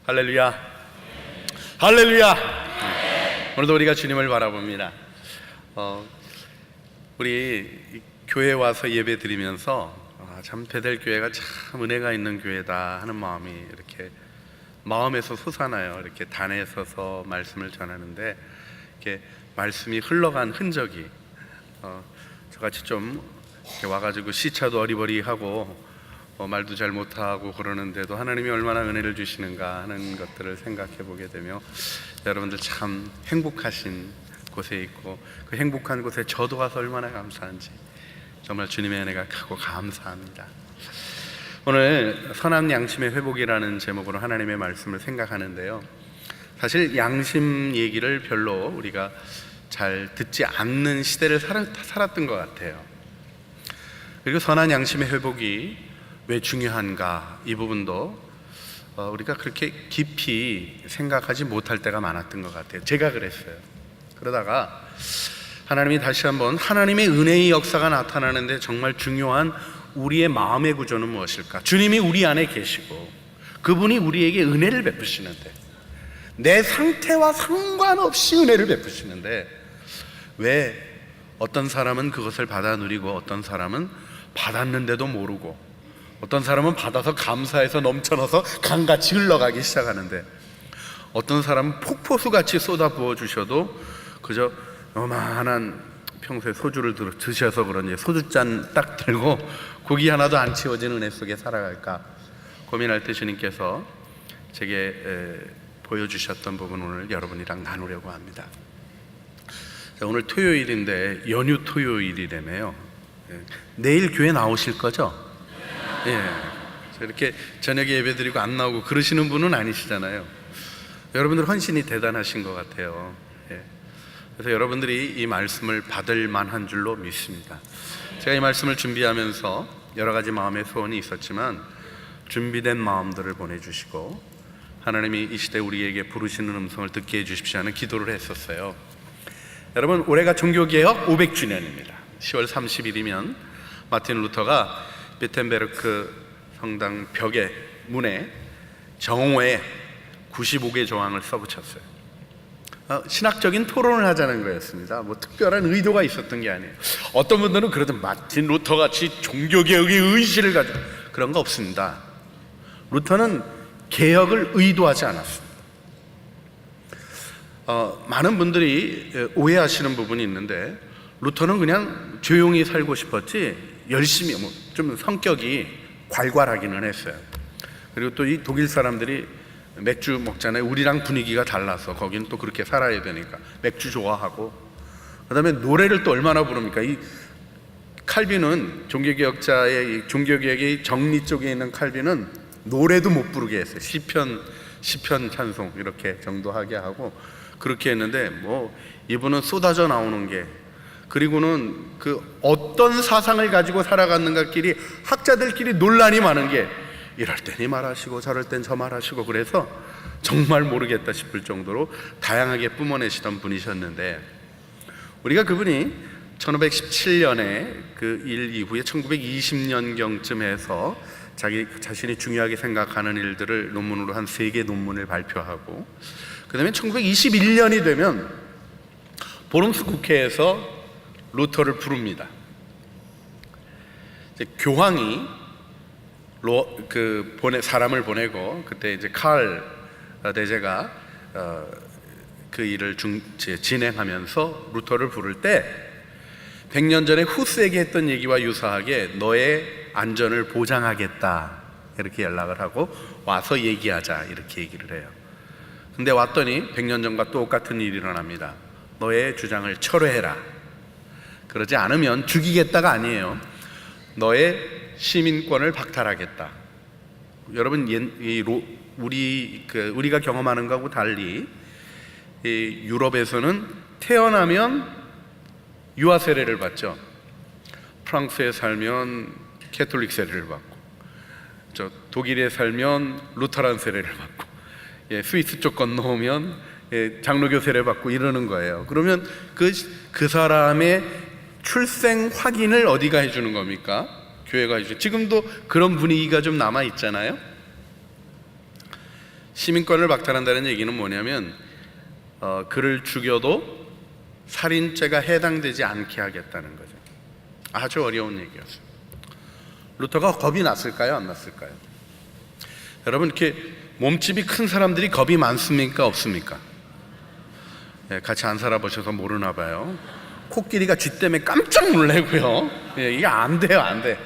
할렐루야. 할렐루야. 오늘도 우리가 주님을 바라봅니다. 우리 교회 와서 예배 드리면서 참 베델 교회가 참 은혜가 있는 교회다 하는 마음이 이렇게 마음에서 솟아나요. 이렇게 단에 서서 말씀을 전하는데 이렇게 말씀이 흘러간 흔적이 저같이 좀 이렇게 와가지고 시차도 어리버리하고 말도 잘 못하고 그러는데도 하나님이 얼마나 은혜를 주시는가 하는 것들을 생각해 보게 되며 여러분들 참 행복하신 곳에 있고 그 행복한 곳에 저도 와서 얼마나 감사한지 정말 주님의 은혜가 크고 감사합니다. 오늘 선한 양심의 회복이라는 제목으로 하나님의 말씀을 생각하는데요, 사실 양심 얘기를 별로 우리가 잘 듣지 않는 시대를 살았던 것 같아요. 그리고 선한 양심의 회복이 왜 중요한가, 이 부분도 우리가 그렇게 깊이 생각하지 못할 때가 많았던 것 같아요. 제가 그랬어요. 그러다가 하나님이 다시 한번 하나님의 은혜의 역사가 나타나는데 정말 중요한 우리의 마음의 구조는 무엇일까? 주님이 우리 안에 계시고 그분이 우리에게 은혜를 베푸시는데, 내 상태와 상관없이 은혜를 베푸시는데 왜 어떤 사람은 그것을 받아 누리고 어떤 사람은 받았는데도 모르고 어떤 사람은 받아서 감사해서 넘쳐나서 강같이 흘러가기 시작하는데 어떤 사람은 폭포수같이 쏟아 부어 주셔도 그저 요만한 평소에 소주를 드셔서 그런지 소주잔 딱 들고 고기 하나도 안 치워진 은혜 속에 살아갈까 고민할 때 주님께서 제게 보여주셨던 부분 오늘 여러분이랑 나누려고 합니다. 자, 오늘 토요일인데 연휴 토요일이라며요. 내일 교회 나오실 거죠? 예, 이렇게 저녁에 예배 드리고 안 나오고 그러시는 분은 아니시잖아요. 여러분들 헌신이 대단하신 것 같아요. 예. 그래서 여러분들이 이 말씀을 받을 만한 줄로 믿습니다. 제가 이 말씀을 준비하면서 여러 가지 마음의 소원이 있었지만 준비된 마음들을 보내주시고 하나님이 이 시대 우리에게 부르시는 음성을 듣게 해주십시오 하는 기도를 했었어요. 여러분, 올해가 종교개혁 500주년입니다 10월 30일이면 마틴 루터가 비텐베르크 성당 벽에 문에 정오에 95개 조항을 써붙였어요. 신학적인 토론을 하자는 거였습니다. 뭐 특별한 의도가 있었던 게 아니에요. 어떤 분들은 그러던 마틴 루터같이 종교개혁의 의지를 가지고, 그런 거 없습니다. 루터는 개혁을 의도하지 않았습니다. 많은 분들이 오해하시는 부분이 있는데 루터는 그냥 조용히 살고 싶었지 열심히 좀 성격이 괄괄하기는 했어요. 그리고 또 이 독일 사람들이 맥주 먹잖아요. 우리랑 분위기가 달라서 거기는 또 그렇게 살아야 되니까 맥주 좋아하고, 그 다음에 노래를 또 얼마나 부릅니까? 이 칼빈은 종교개혁의 정리 쪽에 있는 칼빈은 노래도 못 부르게 했어요. 시편 찬송 이렇게 정도 하게 하고 그렇게 했는데 이분은 쏟아져 나오는 게, 그리고는 그 어떤 사상을 가지고 살아갔는가끼리 학자들끼리 논란이 많은 게, 이럴 땐 이 말하시고 저럴 땐 저 말하시고, 그래서 정말 모르겠다 싶을 정도로 다양하게 뿜어내시던 분이셨는데, 우리가 그분이 1517년에 그 일 이후에 1920년경쯤 해서 자기 자신이 중요하게 생각하는 일들을 논문으로 한 3개 논문을 발표하고, 그 다음에 1921년이 되면 보름스 국회에서 루터를 부릅니다. 교황이 사람을 보내고, 그때 이제 칼 대제가 그 일을 진행하면서 루터를 부를 때 100년 전에 후스에게 했던 얘기와 유사하게 너의 안전을 보장하겠다 이렇게 연락을 하고 와서 얘기하자 이렇게 얘기를 해요. 근데 왔더니 100년 전과 똑같은 일이 일어납니다. 너의 주장을 철회해라. 그러지 않으면 죽이겠다가 아니에요. 너의 시민권을 박탈하겠다. 여러분, 우리가 경험하는 것하고 달리 유럽에서는 태어나면 유아 세례를 받죠. 프랑스에 살면 캐톨릭 세례를 받고, 독일에 살면 루터란 세례를 받고, 스위스 쪽 건너오면 장로교 세례 받고 이러는 거예요. 그러면 그 사람의 출생 확인을 어디가 해주는 겁니까? 교회가 해주죠. 지금도 그런 분위기가 좀 남아 있잖아요. 시민권을 박탈한다는 얘기는 뭐냐면 그를 죽여도 살인죄가 해당되지 않게 하겠다는 거죠. 아주 어려운 얘기였어요. 루터가 겁이 났을까요? 안 났을까요? 여러분, 이렇게 몸집이 큰 사람들이 겁이 많습니까? 없습니까? 예, 같이 안 살아보셔서 모르나 봐요. 코끼리가 쥐 때문에 깜짝 놀래고요. 예, 이게 안 돼요, 안 돼.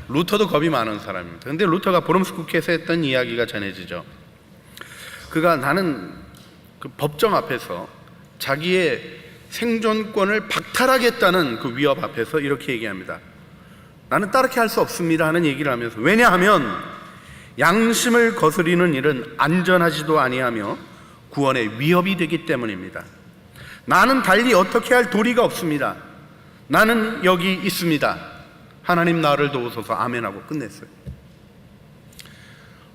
루터도 겁이 많은 사람입니다. 근데 루터가 보름스 국회에서 했던 이야기가 전해지죠. 그가 나는 그 법정 앞에서 자기의 생존권을 박탈하겠다는 그 위협 앞에서 이렇게 얘기합니다. 나는 따르게 할 수 없습니다 하는 얘기를 하면서, 왜냐하면 양심을 거스리는 일은 안전하지도 아니하며 구원의 위협이 되기 때문입니다. 나는 달리 어떻게 할 도리가 없습니다. 나는 여기 있습니다. 하나님 나를 도우소서. 아멘하고 끝냈어요.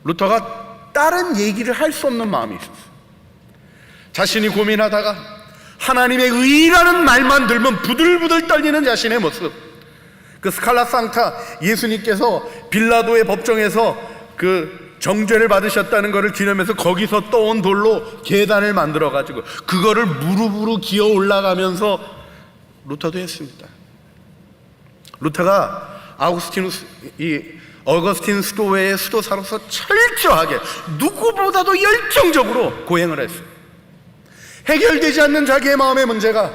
루터가 다른 얘기를 할 수 없는 마음이 있었어요. 자신이 고민하다가 하나님의 의라는 말만 들면 부들부들 떨리는 자신의 모습, 그 스칼라 상타, 예수님께서 빌라도의 법정에서 그 정죄를 받으셨다는 것을 기념해서 거기서 떠온 돌로 계단을 만들어 가지고 그거를 무릎으로 기어 올라가면서 루터도 했습니다. 루터가 어거스틴 수도회의 수도사로서 철저하게 누구보다도 열정적으로 고행을 했어요. 해결되지 않는 자기의 마음의 문제가,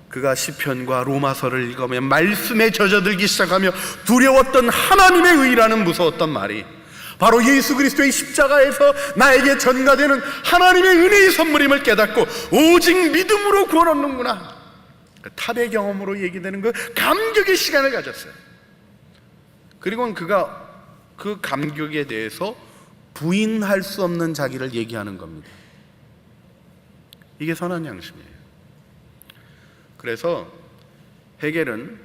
그가 시편과 로마서를 읽으며 말씀에 젖어들기 시작하며 두려웠던 하나님의 의라는 무서웠던 말이 바로 예수 그리스도의 십자가에서 나에게 전가되는 하나님의 은혜의 선물임을 깨닫고 오직 믿음으로 구원 얻는구나, 탑의 경험으로 얘기되는 그 감격의 시간을 가졌어요. 그리고는 그가 그 감격에 대해서 부인할 수 없는 자기를 얘기하는 겁니다. 이게 선한 양심이에요. 그래서 헤겔은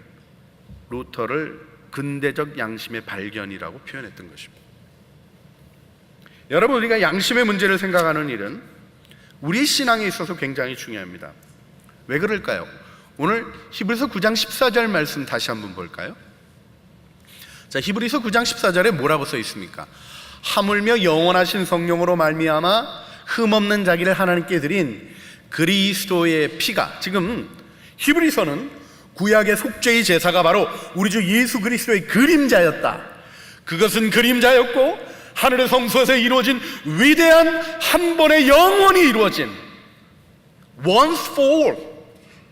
루터를 근대적 양심의 발견이라고 표현했던 것입니다. 여러분, 우리가 양심의 문제를 생각하는 일은 우리 신앙에 있어서 굉장히 중요합니다. 왜 그럴까요? 오늘 히브리서 9장 14절 말씀 다시 한번 볼까요? 자, 히브리서 9장 14절에 뭐라고 써 있습니까? 하물며 영원하신 성령으로 말미암아 흠없는 자기를 하나님께 드린 그리스도의 피가, 지금 히브리서는 구약의 속죄의 제사가 바로 우리 주 예수 그리스도의 그림자였다. 그것은 그림자였고 하늘의 성소에서 이루어진 위대한 한 번의 영원히 이루어진 once for all,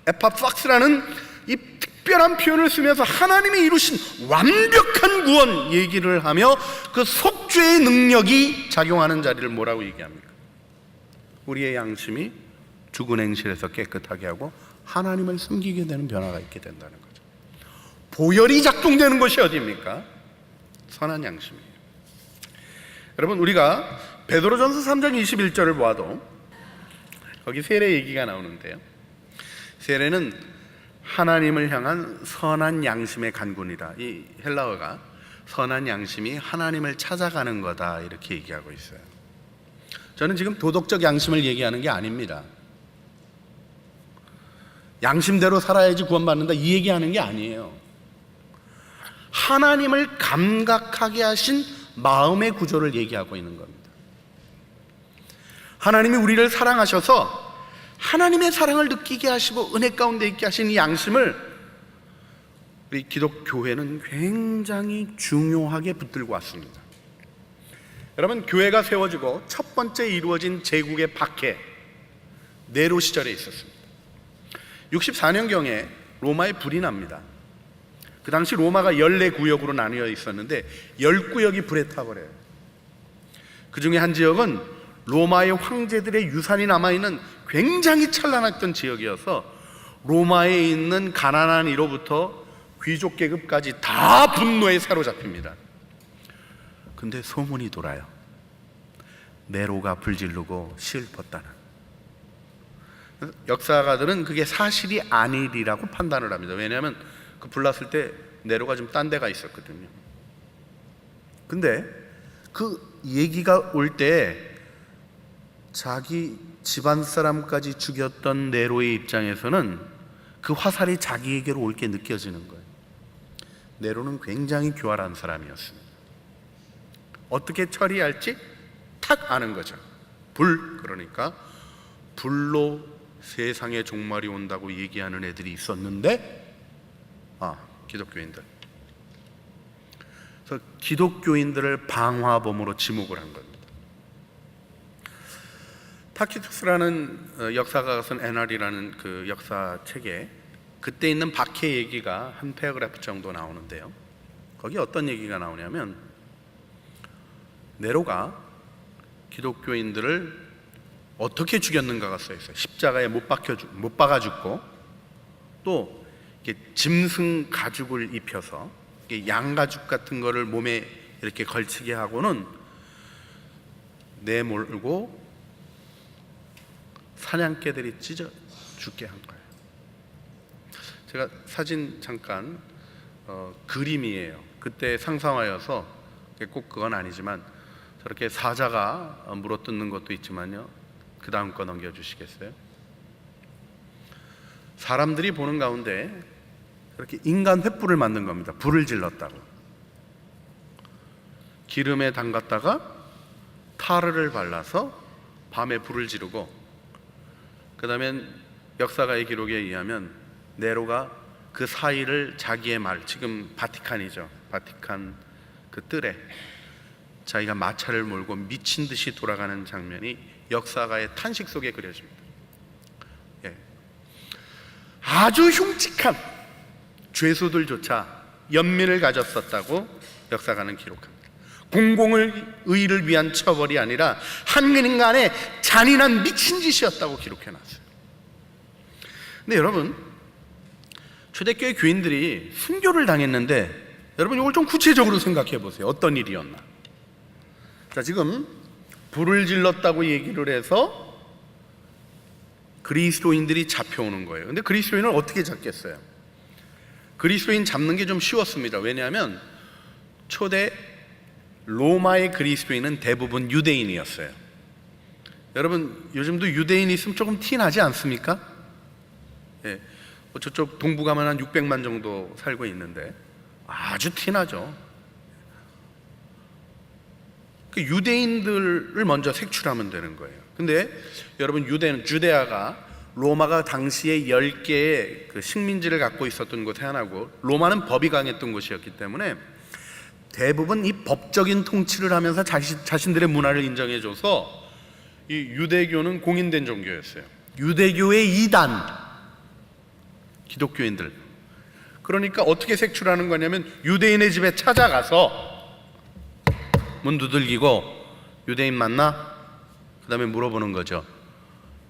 에파팍스라는 이 특별한 표현을 쓰면서 하나님이 이루신 완벽한 구원 얘기를 하며 그 속죄의 능력이 작용하는 자리를 뭐라고 얘기합니까? 우리의 양심이 죽은 행실에서 깨끗하게 하고 하나님을 섬기게 되는 변화가 있게 된다는 거죠. 보혈이 작동되는 것이 어디입니까? 선한 양심이에요. 여러분, 우리가 베드로전서 3장 21절을 보아도 거기 세례 얘기가 나오는데요, 세례는 하나님을 향한 선한 양심의 간군이다. 이 헬라어가 선한 양심이 하나님을 찾아가는 거다, 이렇게 얘기하고 있어요. 저는 지금 도덕적 양심을 얘기하는 게 아닙니다. 양심대로 살아야지 구원받는다, 이 얘기하는 게 아니에요. 하나님을 감각하게 하신 마음의 구조를 얘기하고 있는 겁니다. 하나님이 우리를 사랑하셔서 하나님의 사랑을 느끼게 하시고 은혜 가운데 있게 하신 이 양심을 우리 기독교회는 굉장히 중요하게 붙들고 왔습니다. 여러분, 교회가 세워지고 첫 번째 이루어진 제국의 박해, 네로 시절에 있었습니다. 64년경에 로마에 불이 납니다. 그 당시 로마가 14구역으로 나뉘어 있었는데 10구역이 불에 타버려요. 그 중에 한 지역은 로마의 황제들의 유산이 남아있는 굉장히 찬란했던 지역이어서 로마에 있는 가난한 이로부터 귀족 계급까지 다 분노에 사로잡힙니다. 근데 소문이 돌아요. 네로가 불지르고 슬펐다는. 역사가들은 그게 사실이 아니리라고 판단을 합니다. 왜냐하면 그 불났을 때 네로가 좀 딴 데가 있었거든요. 근데 그 얘기가 올 때 자기 집안 사람까지 죽였던 네로의 입장에서는 그 화살이 자기에게로 올 게 느껴지는 거예요. 네로는 굉장히 교활한 사람이었습니다. 어떻게 처리할지 탁 아는 거죠. 불, 그러니까 불로 세상의 종말이 온다고 얘기하는 애들이 있었는데, 기독교인들. 그래서 기독교인들을 방화범으로 지목을 한 겁니다. 타키투스라는 역사가가 쓴 애날이라는 그 역사책에 그때 있는 박해 얘기가 한 패러그래프 정도 나오는데요, 거기 어떤 얘기가 나오냐면, 네로가 기독교인들을 어떻게 죽였는가가 써 있어요. 십자가에 못 박아 죽고, 또 이렇게 짐승 가죽을 입혀서 양 가죽 같은 거를 몸에 이렇게 걸치게 하고는 내몰고 사냥개들이 찢어 죽게 한 거예요. 제가 사진 잠깐, 그림이에요. 그때 상상하여서, 꼭 그건 아니지만 저렇게 사자가 물어뜯는 것도 있지만요, 그 다음 거 넘겨주시겠어요? 사람들이 보는 가운데 이렇게 인간 횃불을 만든 겁니다. 불을 질렀다고. 기름에 담갔다가 타르를 발라서 밤에 불을 지르고, 그 다음엔 역사가의 기록에 의하면 네로가 그 사이를 자기의 말, 지금 바티칸이죠, 바티칸 그 뜰에 자기가 마차를 몰고 미친 듯이 돌아가는 장면이 역사가의 탄식 속에 그려집니다. 아주 흉측한 죄수들조차 연민을 가졌었다고 역사가는 기록합니다. 공공의를 위한 처벌이 아니라 한 인간의 잔인한 미친 짓이었다고 기록해놨어요. 근데 여러분, 초대교회 교인들이 순교를 당했는데, 여러분 이걸 좀 구체적으로 생각해 보세요. 어떤 일이었나? 자, 지금 불을 질렀다고 얘기를 해서 그리스도인들이 잡혀오는 거예요. 근데 그리스도인을 어떻게 잡겠어요? 그리스도인 잡는 게 좀 쉬웠습니다. 왜냐하면 초대 로마의 그리스도인은 대부분 유대인이었어요. 여러분, 요즘도 유대인 있으면 조금 티 나지 않습니까? 저쪽 동부 가면 한 600만 정도 살고 있는데 아주 티 나죠. 그 유대인들을 먼저 색출하면 되는 거예요. 근데 여러분, 주데아가 로마가 당시에 10개의 그 식민지를 갖고 있었던 곳에 하나고, 로마는 법이 강했던 곳이었기 때문에 대부분 이 법적인 통치를 하면서 자신들의 문화를 인정해줘서 이 유대교는 공인된 종교였어요. 유대교의 이단, 기독교인들. 그러니까 어떻게 색출하는 거냐면, 유대인의 집에 찾아가서 문 두들기고 유대인 맞나? 그 다음에 물어보는 거죠.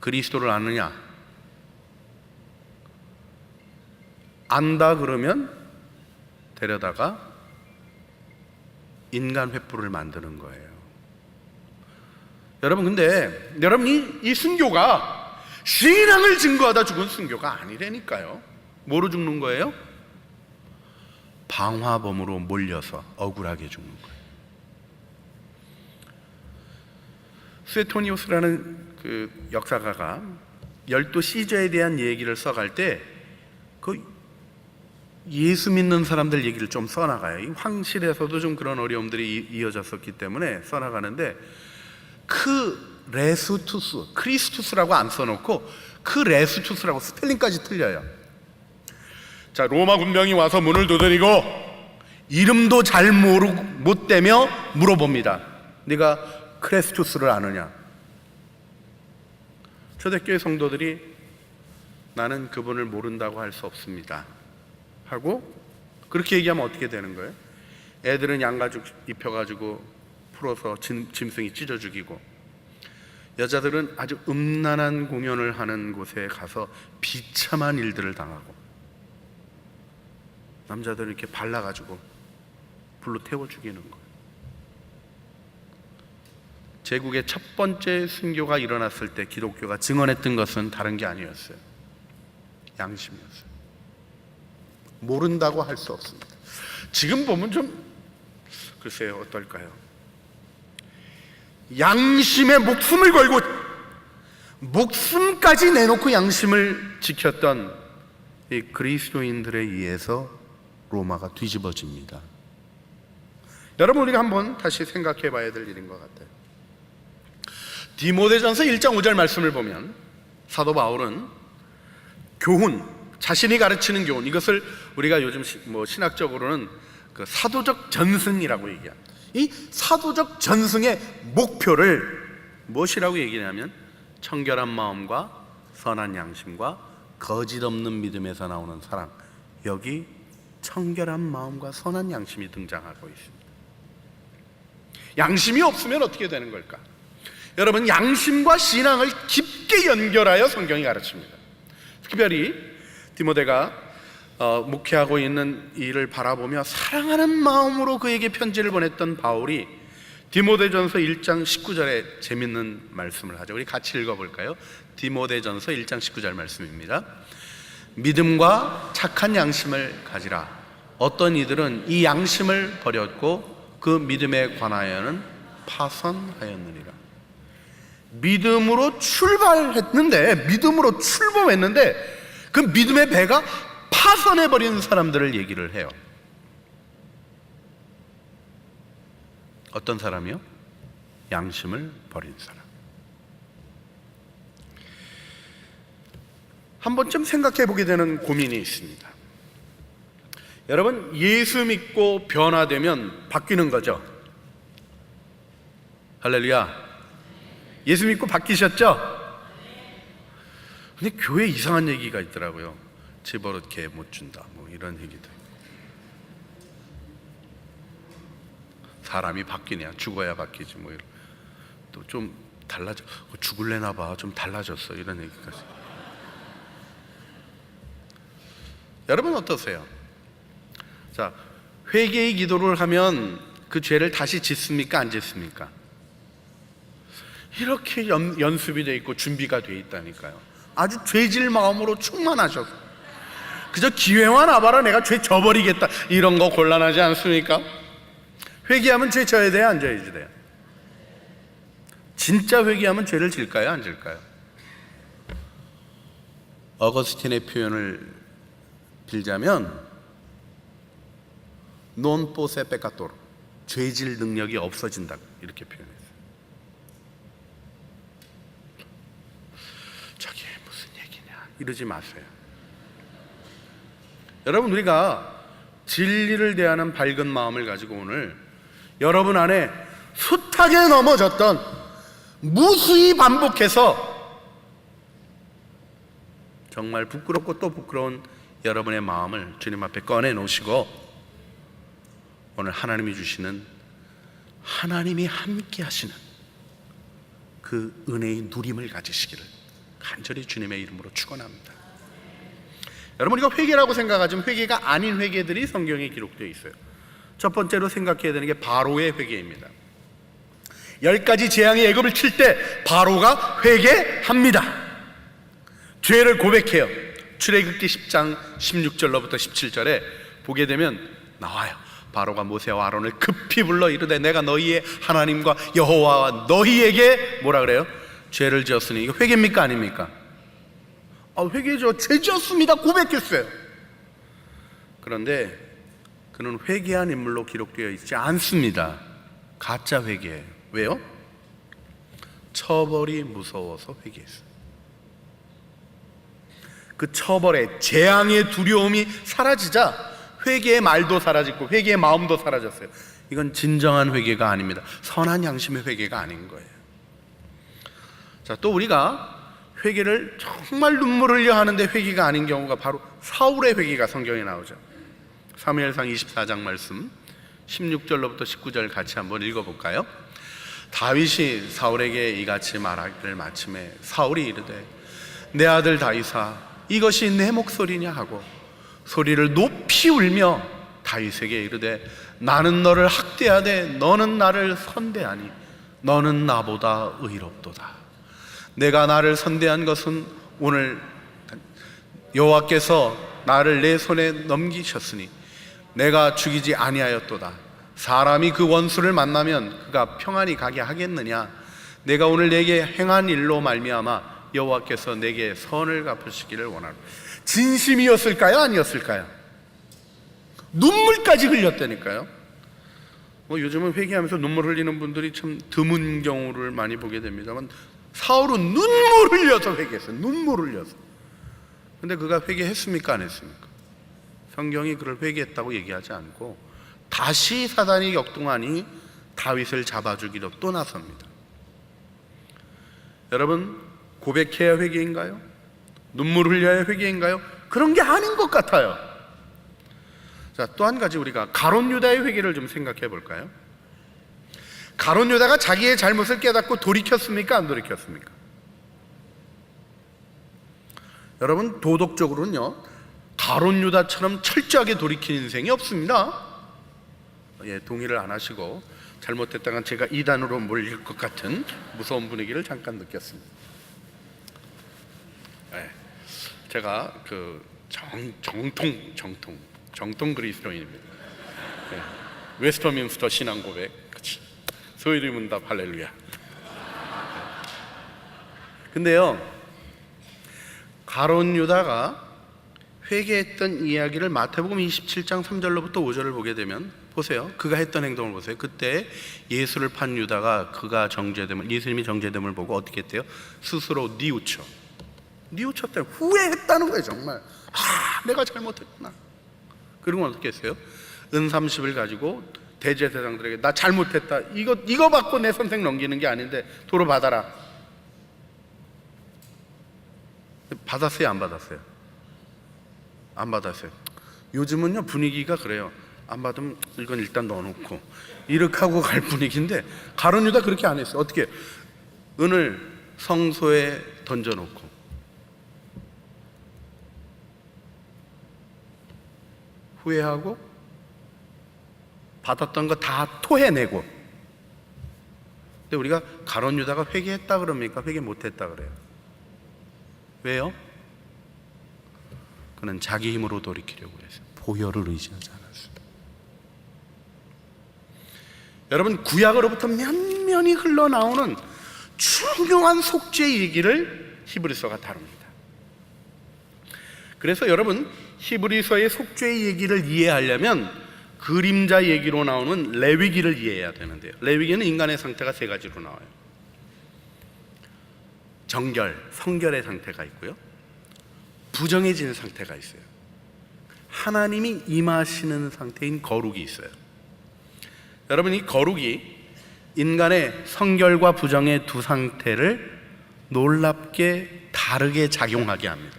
그리스도를 아느냐? 안다 그러면 데려다가 인간 횃불을 만드는 거예요. 여러분, 근데 여러분, 이 순교가 신앙을 증거하다 죽은 순교가 아니라니까요. 뭐로 죽는 거예요? 방화범으로 몰려서 억울하게 죽는 거예요. 수에토니오스라는 그 역사가가 열두 시저에 대한 얘기를 써갈 때 그 예수 믿는 사람들 얘기를 좀 써나가요. 이 황실에서도 좀 그런 어려움들이 이어졌었기 때문에 써나가는데, 그 레스투스, 크리스투스라고 안 써놓고 그 레스투스라고 스펠링까지 틀려요. 자, 로마 군병이 와서 문을 두드리고 이름도 잘 못 대며 물어봅니다. 네가 크레스투스를 아느냐? 초대교회 성도들이 나는 그분을 모른다고 할 수 없습니다 하고, 그렇게 얘기하면 어떻게 되는 거예요? 애들은 양가죽 입혀가지고 풀어서 짐승이 찢어 죽이고, 여자들은 아주 음란한 공연을 하는 곳에 가서 비참한 일들을 당하고, 남자들은 이렇게 발라가지고 불로 태워 죽이는 거예요. 제국의 첫 번째 순교가 일어났을 때 기독교가 증언했던 것은 다른 게 아니었어요. 양심이었어요. 모른다고 할 수 없습니다. 지금 보면 좀 글쎄요, 어떨까요? 양심에 목숨을 걸고 목숨까지 내놓고 양심을 지켰던 이 그리스도인들에 의해서 로마가 뒤집어집니다. 여러분, 우리가 한번 다시 생각해 봐야 될 일인 것 같아요. 디모데전서 1장 5절 말씀을 보면 사도 바울은 교훈, 자신이 가르치는 교훈, 이것을 우리가 요즘 신학적으로는 그 사도적 전승이라고 얘기합니다. 이 사도적 전승의 목표를 무엇이라고 얘기하냐면 청결한 마음과 선한 양심과 거짓 없는 믿음에서 나오는 사랑, 여기 청결한 마음과 선한 양심이 등장하고 있습니다. 양심이 없으면 어떻게 되는 걸까? 여러분, 양심과 신앙을 깊게 연결하여 성경이 가르칩니다. 특별히 디모데가 목회하고 있는 일을 바라보며 사랑하는 마음으로 그에게 편지를 보냈던 바울이 디모데전서 1장 19절에 재밌는 말씀을 하죠. 우리 같이 읽어볼까요? 디모데전서 1장 19절 말씀입니다. 믿음과 착한 양심을 가지라. 어떤 이들은 이 양심을 버렸고 그 믿음에 관하여는 파선하였느니라. 믿음으로 출발했는데, 믿음으로 출범했는데 그 믿음의 배가 파선해버린 사람들을 얘기를 해요. 어떤 사람이요? 양심을 버린 사람. 한 번쯤 생각해 보게 되는 고민이 있습니다. 여러분, 예수 믿고 변화되면 바뀌는 거죠? 할렐루야. 예수 믿고 바뀌셨죠? 근데 교회에 이상한 얘기가 있더라고요. 집버릇 개 못 준다, 뭐 이런 얘기도 있고. 사람이 바뀌냐, 죽어야 바뀌지, 뭐 이런. 또 좀 달라져, 죽을래나 봐, 좀 달라졌어, 이런 얘기까지. 여러분 어떠세요? 자, 회개의 기도를 하면 그 죄를 다시 짓습니까, 안 짓습니까? 이렇게 연습이 돼 있고 준비가 돼 있다니까요. 아주 죄질 마음으로 충만하셔서 그저 기회만 와봐라, 내가 죄 져버리겠다, 이런 거 곤란하지 않습니까? 회개하면 죄 져야 돼요, 안 져야 돼요? 진짜 회개하면 죄를 질까요, 안 질까요? 어거스틴의 표현을 빌자면 non posse peccator, 죄질 능력이 없어진다, 이렇게 표현했어요. 저게 무슨 얘기냐 이러지 마세요. 여러분, 우리가 진리를 대하는 밝은 마음을 가지고 오늘 여러분 안에 숱하게 넘어졌던, 무수히 반복해서 정말 부끄럽고 또 부끄러운 여러분의 마음을 주님 앞에 꺼내 놓으시고 오늘 하나님이 주시는, 하나님이 함께 하시는 그 은혜의 누림을 가지시기를 간절히 주님의 이름으로 축원합니다. 여러분, 우리가 회개라고 생각하지만 회개가 아닌 회개들이 성경에 기록되어 있어요. 첫 번째로 생각해야 되는 게 바로의 회개입니다. 10가지 재앙의 애굽을 칠 때 바로가 회개합니다. 죄를 고백해요. 출애굽기 10장 16절로부터 17절에 보게 되면 나와요. 바로가 모세와 아론을 급히 불러 이르되 내가 너희의 하나님과 여호와와 너희에게 뭐라 그래요? 죄를 지었으니. 이거 회개입니까, 아닙니까? 회개죠. 죄 지었습니다, 고백했어요. 그런데 그는 회개한 인물로 기록되어 있지 않습니다. 가짜 회개예요. 왜요? 처벌이 무서워서 회개했어요. 그 처벌의 재앙의 두려움이 사라지자 회개의 말도 사라지고 회개의 마음도 사라졌어요. 이건 진정한 회개가 아닙니다. 선한 양심의 회개가 아닌 거예요. 자, 또 우리가 회개를 정말 눈물 흘려 하는데 회개가 아닌 경우가 바로 사울의 회개가 성경에 나오죠. 사무엘상 24장 말씀 16절로부터 19절 같이 한번 읽어볼까요? 다윗이 사울에게 이같이 말하기를 마침에 사울이 이르되 내 아들 다윗아, 이것이 내 목소리냐 하고 소리를 높이 울며 다윗에게 이르되 나는 너를 학대하되 너는 나를 선대하니 너는 나보다 의롭도다. 내가 나를 선대한 것은 오늘 여호와께서 나를 내 손에 넘기셨으니 내가 죽이지 아니하였도다. 사람이 그 원수를 만나면 그가 평안히 가게 하겠느냐? 내가 오늘 내게 행한 일로 말미암아 여호와께서 내게 선을 갚으시기를 원하노라. 진심이었을까요, 아니었을까요? 눈물까지 흘렸다니까요. 요즘은 회개하면서 눈물 흘리는 분들이 참 드문 경우를 많이 보게 됩니다만, 사울은 눈물 흘려서 회개했어요. 눈물 흘려서. 근데 그가 회개했습니까? 안 했습니까? 성경이 그를 회개했다고 얘기하지 않고 다시 사단이 역동하니 다윗을 잡아주기로 또 나섭니다. 여러분, 고백해야 회개인가요? 눈물 흘려야 회개인가요? 그런 게 아닌 것 같아요. 자, 또 한 가지 우리가 가룟 유다의 회개를 좀 생각해 볼까요? 가룟 유다가 자기의 잘못을 깨닫고 돌이켰습니까? 안 돌이켰습니까? 여러분, 도덕적으로는요, 가룟 유다처럼 철저하게 돌이킨 인생이 없습니다. 동의를 안 하시고 잘못했다간 제가 이단으로 몰릴 것 같은 무서운 분위기를 잠깐 느꼈습니다. 제가 그 정통 그리스도인입니다. 웨스터민스터 신앙 고백, 소위의 문답 할렐루야. 근데요, 가룟 유다가 회개했던 이야기를 마태복음 27장 3절로부터 5절을 보게 되면 보세요. 그가 했던 행동을 보세요. 그때 예수를 판 유다가 그가 정죄됨을, 예수님이 정죄됨을 보고 어떻게 했대요? 스스로 뉘우쳤대요. 후회했다는 거예요. 정말 내가 잘못했구나. 그리고 어떻게 했어요? 은 30을 가지고 대제사장들에게 나 잘못했다, 이거 받고 내 선생 넘기는 게 아닌데 도로 받아라. 받았어요? 안 받았어요? 안 받았어요. 요즘은요, 분위기가 그래요. 안 받으면 이건 일단 넣어놓고 이렇게 하고 갈 분위기인데, 가룟 유다 그렇게 안 했어요. 어떻게? 은을 성소에 던져놓고 후회하고 받았던 거 다 토해내고. 근데 우리가 가룟 유다가 회개했다 그럽니까? 회개 못했다 그래요. 왜요? 그는 자기 힘으로 돌이키려고 했어요. 보혈을 의지하지 않았어요. 여러분, 구약으로부터 면면이 흘러나오는 중요한 속죄의 얘기를 히브리서가 다룹니다. 그래서 여러분, 히브리서의 속죄의 얘기를 이해하려면 그림자 얘기로 나오는 레위기를 이해해야 되는데요. 레위기는 인간의 상태가 세 가지로 나와요. 정결, 성결의 상태가 있고요, 부정해지는 상태가 있어요, 하나님이 임하시는 상태인 거룩이 있어요. 여러분, 이 거룩이 인간의 성결과 부정의 두 상태를 놀랍게 다르게 작용하게 합니다.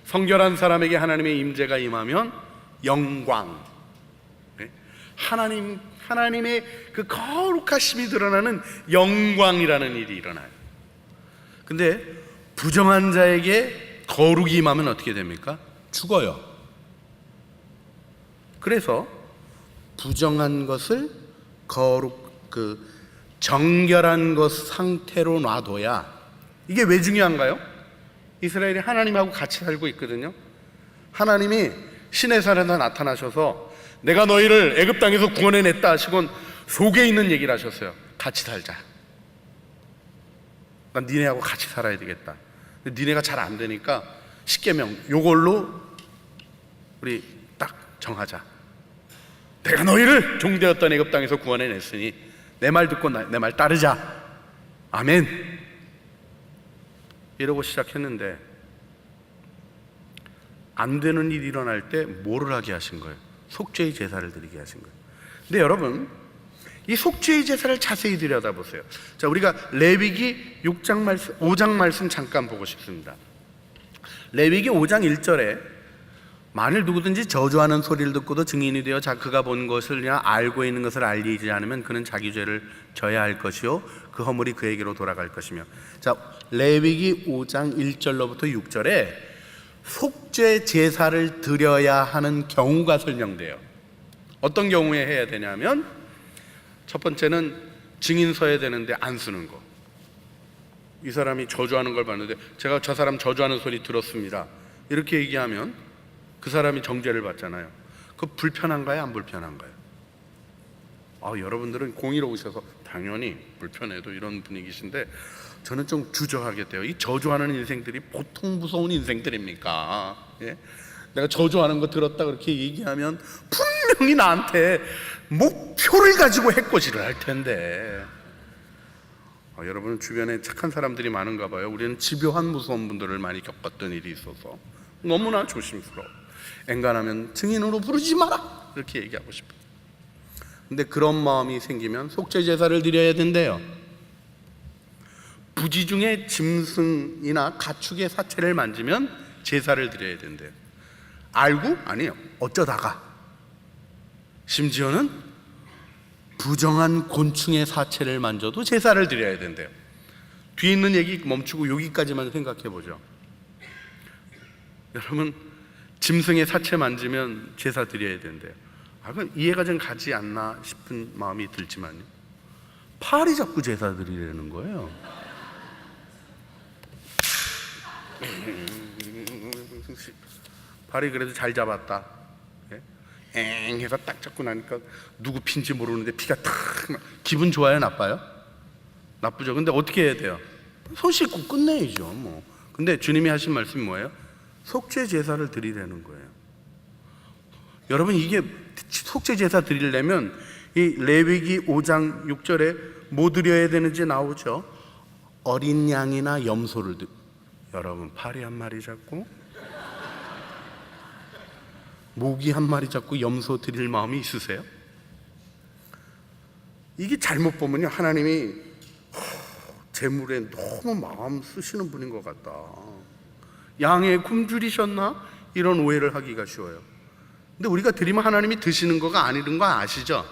성결한 사람에게 하나님의 임재가 임하면 영광, 하나님의 그 거룩하심이 드러나는 영광이라는 일이 일어나요. 근데 부정한 자에게 거룩이 임하면 어떻게 됩니까? 죽어요. 그래서 부정한 것을 정결한 것 상태로 놔둬야. 이게 왜 중요한가요? 이스라엘이 하나님하고 같이 살고 있거든요. 하나님이 신의 산에서 나타나셔서 내가 너희를 애굽 땅에서 구원해냈다 하시곤 속에 있는 얘기를 하셨어요. 같이 살자. 난 니네하고 같이 살아야 되겠다. 근데 니네가 잘 안 되니까 십계명 요걸로 우리 딱 정하자. 내가 너희를 종되었던 애굽 땅에서 구원해냈으니 내 말 듣고 내 말 따르자. 아멘. 이러고 시작했는데 안 되는 일이 일어날 때 뭐를 하게 하신 거예요? 속죄의 제사를 드리게 하신 거예요. 근데 여러분, 이 속죄의 제사를 자세히 들여다보세요. 자, 우리가 레위기 5장 말씀 잠깐 보고 싶습니다. 레위기 5장 1절에 만일 누구든지 저주하는 소리를 듣고도 증인이 되어 그가 본 것을 알고 있는 것을 알리지 않으면 그는 자기 죄를 져야 할 것이요 그 허물이 그에게로 돌아갈 것이며. 자, 레위기 5장 1절로부터 6절에 속죄 제사를 드려야 하는 경우가 설명돼요. 어떤 경우에 해야 되냐면, 첫 번째는 증인 서야 되는데 안 쓰는 거. 이 사람이 저주하는 걸 봤는데 제가 저 사람 저주하는 소리 들었습니다, 이렇게 얘기하면 그 사람이 정죄를 받잖아요. 그거 불편한가요? 안 불편한가요? 여러분들은 공의로우셔서 당연히 불편해도 이런 분위기신데, 저는 좀 주저하게 돼요. 이 저주하는 인생들이 보통 무서운 인생들입니까? 예? 내가 저주하는 거 들었다 그렇게 얘기하면 분명히 나한테 목표를 가지고 해코지를 할 텐데. 여러분 주변에 착한 사람들이 많은가 봐요. 우리는 집요한 무서운 분들을 많이 겪었던 일이 있어서 너무나 조심스러워. 엔간하면 증인으로 부르지 마라 이렇게 얘기하고 싶어요. 근데 그런 마음이 생기면 속죄 제사를 드려야 된대요. 부지 중에 짐승이나 가축의 사체를 만지면 제사를 드려야 된대요. 알고? 아니요. 어쩌다가. 심지어는 부정한 곤충의 사체를 만져도 제사를 드려야 된대요. 뒤에 있는 얘기 멈추고 여기까지만 생각해 보죠. 여러분, 짐승의 사체 만지면 제사 드려야 된대요. 그건 이해가 좀 가지 않나 싶은 마음이 들지만요. 파리 잡고 제사 드리려는 거예요. 파리 그래도 잘 잡았다. 엥 해서 딱 잡고 나니까 누구 핀지 모르는데 피가 탁. 기분 좋아요, 나빠요? 나쁘죠. 근데 어떻게 해야 돼요? 손 씻고 끝내야죠 뭐. 근데 주님이 하신 말씀이 뭐예요? 속죄 제사를 드리라는 거예요. 여러분, 이게 속죄 제사 드리려면 이 레위기 5장 6절에 뭐 드려야 되는지 나오죠. 어린 양이나 염소를 여러분, 파리 한 마리 잡고 모기 한 마리 잡고 염소 드릴 마음이 있으세요? 이게 잘못 보면요, 하나님이 재물에 너무 마음 쓰시는 분인 것 같다. 양에 굶주리셨나? 이런 오해를 하기가 쉬워요. 근데 우리가 드리면 하나님이 드시는 거가 아니는 거 아시죠?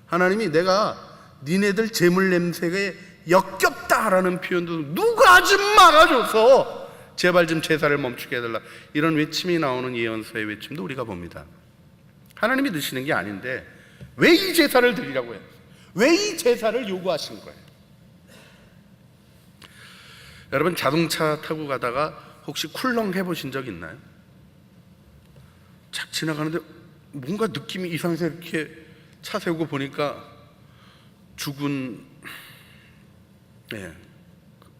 하나님이 내가 니네들 재물 냄새에 역겹다라는 표현도 누가 좀 막아줘서 제발 좀 제사를 멈추게 해달라, 이런 외침이 나오는 예언서의 외침도 우리가 봅니다. 하나님이 드시는 게 아닌데 왜 이 제사를 드리라고 해요? 왜 이 제사를 요구하신 거예요? 여러분, 자동차 타고 가다가 혹시 쿨렁 해보신 적 있나요? 착 지나가는데 뭔가 느낌이 이상해서 이렇게 차 세우고 보니까 죽은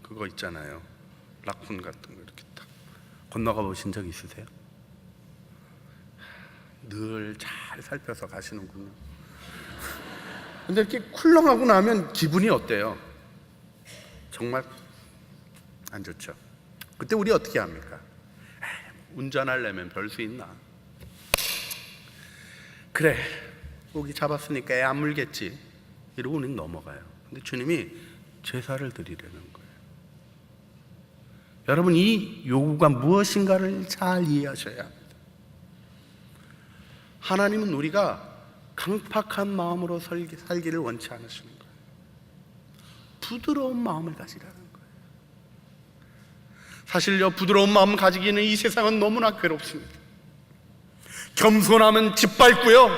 그거 있잖아요, 라쿤 같은 거 이렇게 딱 건너가 보신 적 있으세요? 늘 잘 살펴서 가시는군요. 근데 이렇게 쿨렁하고 나면 기분이 어때요? 정말 안 좋죠. 그때 우리 어떻게 합니까? 운전하려면 별 수 있나? 그래, 고기 잡았으니까 애 안 물겠지 이러고 우리는 넘어가요. 근데 주님이 제사를 드리려는 거예요. 여러분, 이 요구가 무엇인가를 잘 이해하셔야 합니다. 하나님은 우리가 강팍한 마음으로 살기를 원치 않으시는 거예요. 부드러운 마음을 가지라는 거예요. 사실요, 부드러운 마음 가지기는 이 세상은 너무나 괴롭습니다. 겸손하면 짓밟고요,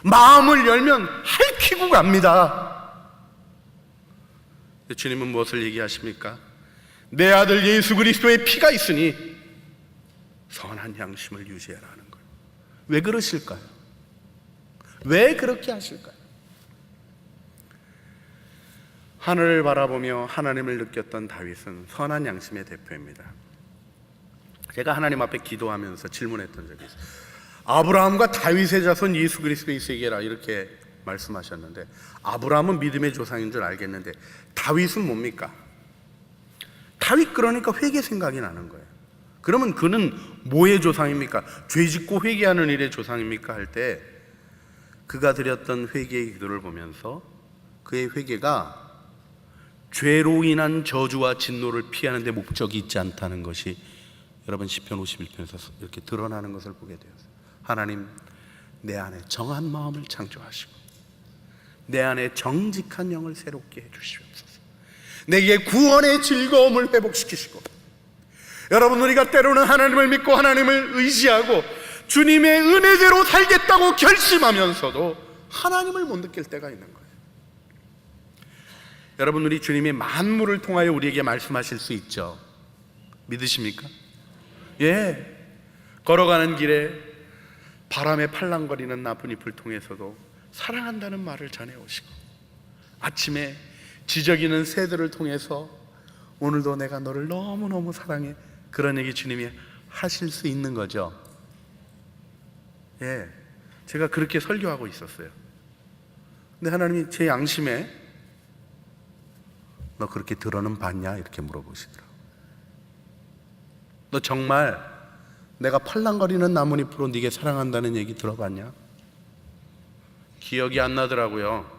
마음을 열면 핥히고 갑니다. 주님은 무엇을 얘기하십니까? 내 아들 예수 그리스도의 피가 있으니 선한 양심을 유지하라는 거예요. 왜 그러실까요? 왜 그렇게 하실까요? 하늘을 바라보며 하나님을 느꼈던 다윗은 선한 양심의 대표입니다. 제가 하나님 앞에 기도하면서 질문했던 적이 있어요. 아브라함과 다윗의 자손 예수 그리스도의 세계라 이렇게 말씀하셨는데, 아브라함은 믿음의 조상인 줄 알겠는데 다윗은 뭡니까? 다윗 그러니까 회개 생각이 나는 거예요. 그러면 그는 뭐의 조상입니까? 죄 짓고 회개하는 일의 조상입니까? 할 때 그가 드렸던 회개의 기도를 보면서 그의 회개가 죄로 인한 저주와 진노를 피하는 데 목적이 있지 않다는 것이 여러분 시편 51편에서 이렇게 드러나는 것을 보게 되었어요. 하나님, 내 안에 정한 마음을 창조하시고 내 안에 정직한 영을 새롭게 해주시옵소서. 내게 구원의 즐거움을 회복시키시고, 여러분, 우리가 때로는 하나님을 믿고 하나님을 의지하고 주님의 은혜대로 살겠다고 결심하면서도 하나님을 못 느낄 때가 있는 거예요. 여러분, 우리 주님이 만물을 통하여 우리에게 말씀하실 수 있죠. 믿으십니까? 예. 걸어가는 길에 바람에 팔랑거리는 나뭇잎을 통해서도 사랑한다는 말을 전해오시고, 아침에 지저귀는 새들을 통해서 오늘도 내가 너를 너무너무 사랑해, 그런 얘기 주님이 하실 수 있는 거죠. 예. 제가 그렇게 설교하고 있었어요. 근데 하나님이 제 양심에 너 그렇게 들어는 봤냐? 이렇게 물어보시더라고요. 너 정말 내가 팔랑거리는 나뭇잎으로 네게 사랑한다는 얘기 들어봤냐? 기억이 안 나더라고요.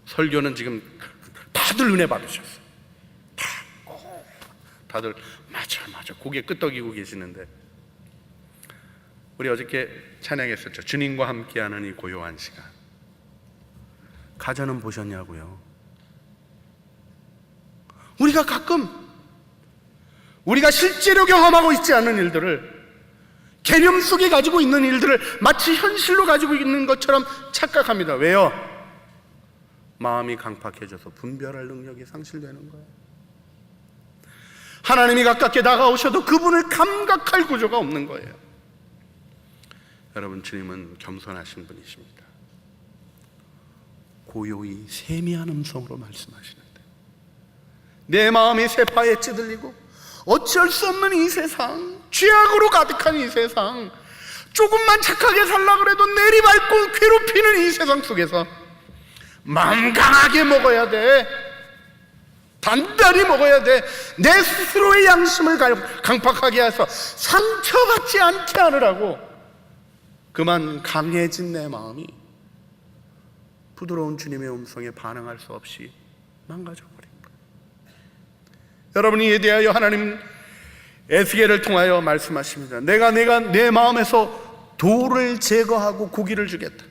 설교는 지금 다들 은혜 받으셨어요. 다들 맞아 고개 끄덕이고 계시는데, 우리 어저께 찬양했었죠. 주님과 함께하는 이 고요한 시간. 가자는 보셨냐고요? 우리가 가끔 우리가 실제로 경험하고 있지 않은 일들을, 개념 속에 가지고 있는 일들을 마치 현실로 가지고 있는 것처럼 착각합니다. 왜요? 마음이 강팍해져서 분별할 능력이 상실되는 거예요. 하나님이 가깝게 다가오셔도 그분을 감각할 구조가 없는 거예요. 여러분, 주님은 겸손하신 분이십니다. 고요히 세미한 음성으로 말씀하시는데, 내 마음이 세파에 찌들리고 어찌할 수 없는 이 세상, 죄악으로 가득한 이 세상, 조금만 착하게 살라 그래도 내리밟고 괴롭히는 이 세상 속에서 마음 강하게 먹어야 돼. 단단히 먹어야 돼. 내 스스로의 양심을 강팍하게 해서 상처받지 않게 하느라고 그만 강해진 내 마음이 부드러운 주님의 음성에 반응할 수 없이 망가져버린 거예요. 여러분이 이에 대하여 하나님 에스겔을 통하여 말씀하십니다. 내가 내 마음에서 돌을 제거하고 고기를 주겠다.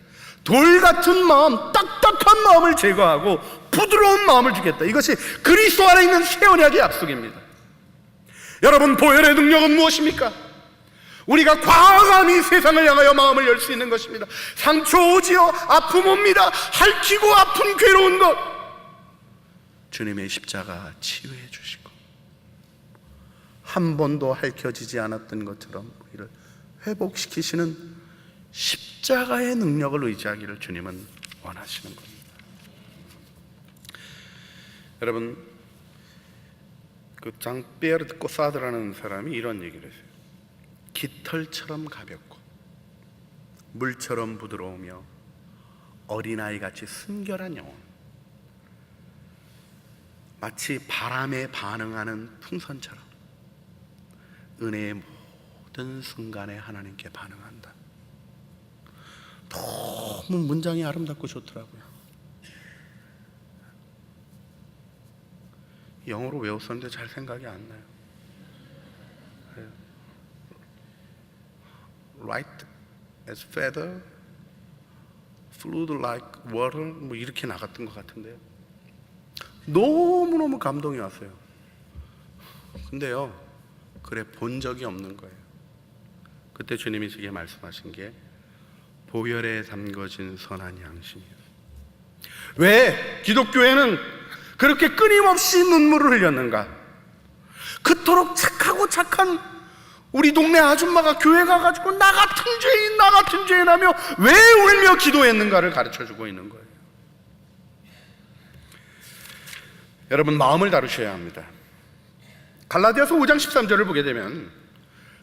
돌 같은 마음, 딱딱한 마음을 제거하고 부드러운 마음을 주겠다. 이것이 그리스도 안에 있는 새 언약의 약속입니다. 여러분, 보혈의 능력은 무엇입니까? 우리가 과감히 세상을 향하여 마음을 열 수 있는 것입니다. 상처 오지요, 아픔 옵니다. 핥히고 아픈 괴로운 것, 주님의 십자가 치유해 주시고 한 번도 핥혀지지 않았던 것처럼 우리를 회복시키시는 십자가의 능력을 의지하기를 주님은 원하시는 겁니다. 여러분, 그 장피에르 꼬사드라는 사람이 이런 얘기를 했어요. 깃털처럼 가볍고 물처럼 부드러우며 어린아이같이 순결한 영혼, 마치 바람에 반응하는 풍선처럼 은혜의 모든 순간에 하나님께 반응한다. 너무 문장이 아름답고 좋더라고요. 영어로 외웠었는데 잘 생각이 안 나요. Light as feather, fluid like water, 뭐 이렇게 나갔던 것 같은데요. 너무너무 감동이 왔어요. 근데요, 그래 본 적이 없는 거예요. 그때 주님이 제게 말씀하신 게 보혈에 담궈진 선한 양심이에요. 왜 기독교에는 그렇게 끊임없이 눈물을 흘렸는가? 그토록 착하고 착한 우리 동네 아줌마가 교회 가가지고 나 같은 죄인 하며 왜 울며 기도했는가를 가르쳐주고 있는 거예요. 여러분, 마음을 다루셔야 합니다. 갈라디아서 5장 13절을 보게 되면